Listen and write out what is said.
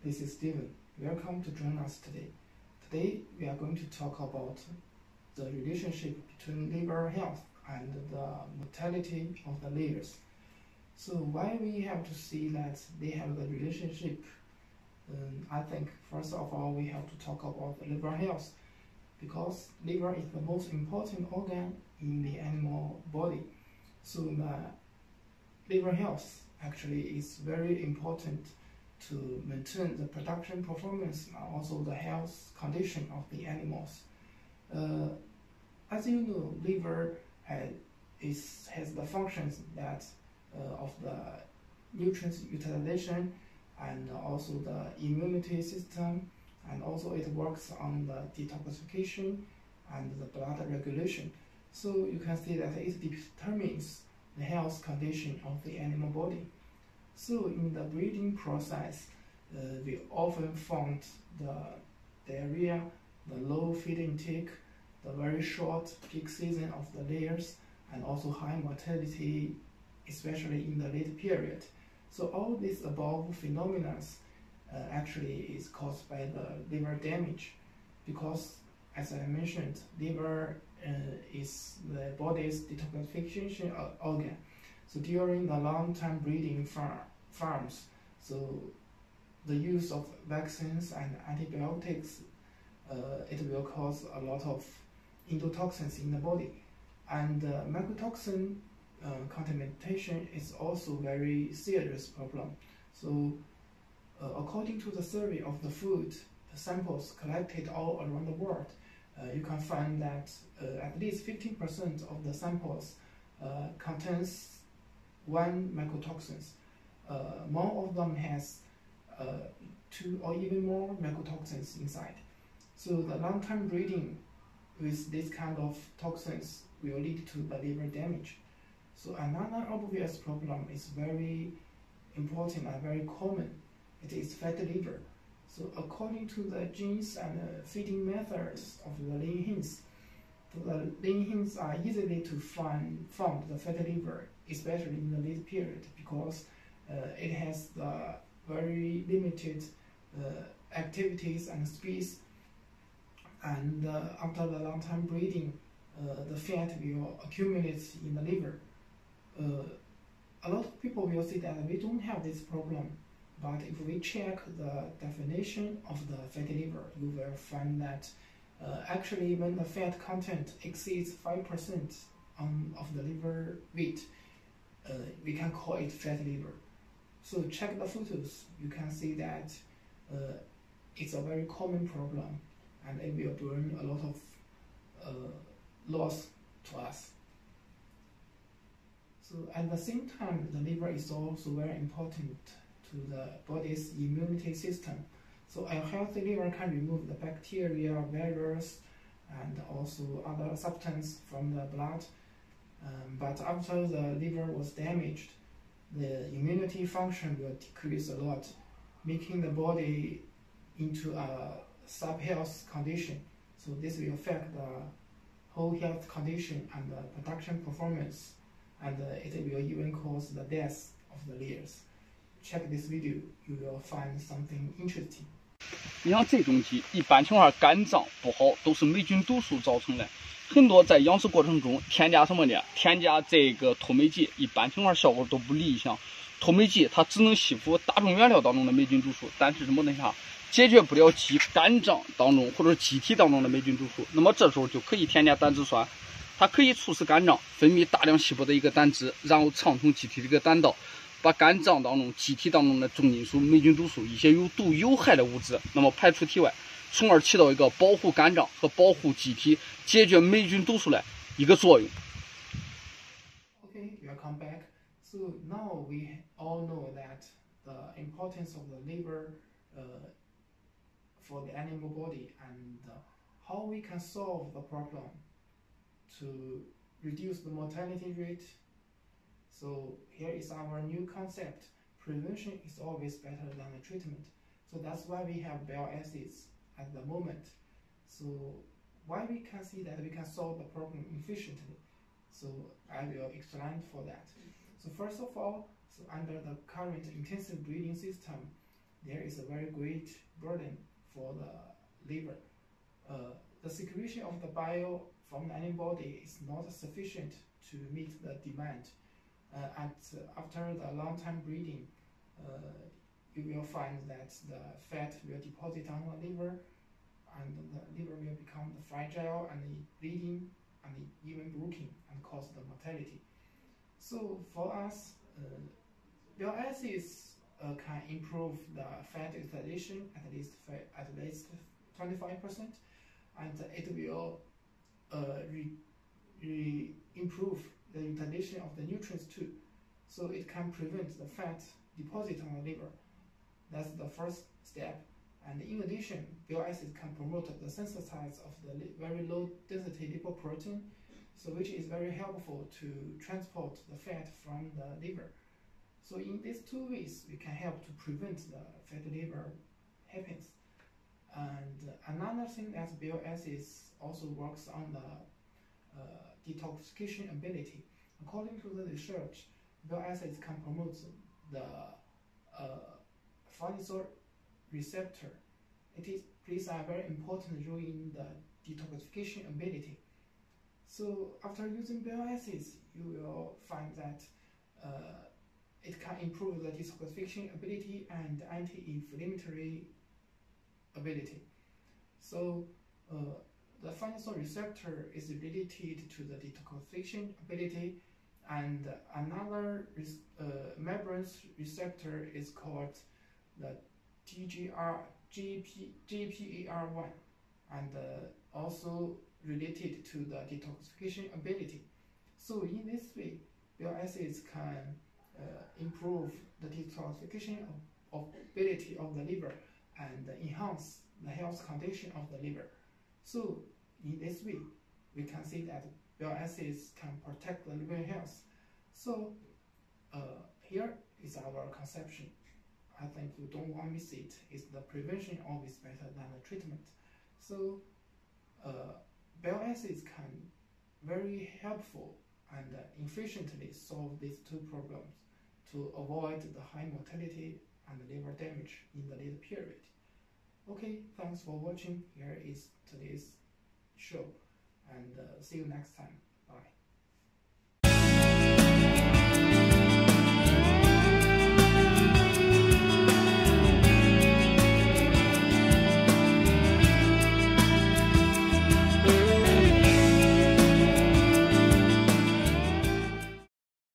this is Steven. Welcome to join us today. Today we are going to talk about the relationship between liver health and the mortality of the layers. So why we have to see that they have the relationship? I think first of all we have to talk about the liver health, because liver is the most important organ in the animal body. So the liver health actually is very important to maintain the production performance and also the health condition of the animals. As you know, liver has the functions that of the nutrients utilization and also the immunity system, and also it works on the detoxification and the blood regulation. So you can see that it determines the health condition of the animal body. So in the breeding process, we often found the diarrhea, the low feed intake, the very short peak season of the layers, and also high mortality, especially in the late period. So all these above phenomena actually is caused by the liver damage, because as I mentioned, liver is the body's detoxification organ. So during the long-term breeding farms, so the use of vaccines and antibiotics, it will cause a lot of endotoxins in the body, and mycotoxin contamination is also very serious problem. So according to the survey of the food samples collected all around the world, you can find that at least 15% of the samples contains one mycotoxins. More of them has 2 or even more mycotoxins inside. So the long-term breeding with this kind of toxins will lead to the liver damage. So another obvious problem is very important and very common. It is fatty liver. So according to the genes and feeding methods of the lean hens, the lean hens are easily to find the fatty liver, especially in the late period, because it has the very limited activities and space, and after the long-term breeding, the fat will accumulate in the liver. A lot of people will say that we don't have this problem, but if we check the definition of the fatty liver, you will find that actually when the fat content exceeds 5% of the liver weight, we can call it fatty liver. So check the photos, you can see that it's a very common problem, and it will bring a lot of loss to us. So at the same time, the liver is also very important to the body's immunity system. So a healthy liver can remove the bacteria, virus, and also other substances from the blood. But after the liver was damaged, the immunity function will decrease a lot, making the body into a sub-health condition. So this will affect the whole health condition and the production performance, and it will even cause the death of the layers. Check this video, you will find something interesting. 你像这种鸡，一般情况下肝脏不好，都是霉菌毒素造成的。很多在养殖过程中添加什么的，添加这个脱霉剂，一般情况效果都不理想。脱霉剂它只能吸附大众原料当中的霉菌毒素，但是什么呢？解决不了鸡肝脏当中或者鸡体当中的霉菌毒素。那么这时候就可以添加胆汁酸，它可以促使肝脏分泌大量稀薄的一个胆汁，然后畅通机体的一个胆道，把肝脏当中、机体当中的重金属、霉菌毒素、一些有毒有害的物质，那么排出体外，从而起到一个保护肝脏和保护机体、解决霉菌毒素的一个作用。Okay, welcome back. So now we all know that the importance of the liver for the animal body, and how we can solve the problem to reduce the mortality rate. So here is our new concept. Prevention is always better than the treatment. So that's why we have bile acids at the moment. So why we can see that we can solve the problem efficiently. So I will explain for that. So first of all, so under the current intensive breeding system, there is a very great burden for the liver. The secretion of the bile from the animal body is not sufficient to meet the demand. After the long time breeding, you will find that the fat will deposit on the liver, and the liver will become fragile and bleeding and even broken and cause the mortality. So for us, bile acids can improve the fat utilization at least 25%, and it will improve the utilization of the nutrients too. So it can prevent the fat deposit on the liver. That's the first step. And in addition, bile acids can promote the synthesis of the very low density lipoprotein, so which is very helpful to transport the fat from the liver. So in these two ways, we can help to prevent the fatty liver happens. And another thing that bile acids also works on the detoxification ability. According to the research, bile acids can promote the phosphorescence receptor. It plays a very important role in the detoxification ability. So after using bile acids, you will find that it can improve the detoxification ability and anti-inflammatory ability. So the phosphorescence receptor is related to the detoxification ability, and another membrane receptor is called the GPAR1, and also related to the detoxification ability. So in this way, bile acids can improve the detoxification ability of the liver and enhance the health condition of the liver. So in this way, we can see that bile acids can protect the liver health. So here is our conception. I think you don't want to miss it. Is the prevention always better than the treatment? So bile acids can very helpful and efficiently solve these two problems to avoid the high mortality and liver damage in the later period. Okay, thanks for watching. Here is today's show, and see you next time. Bye.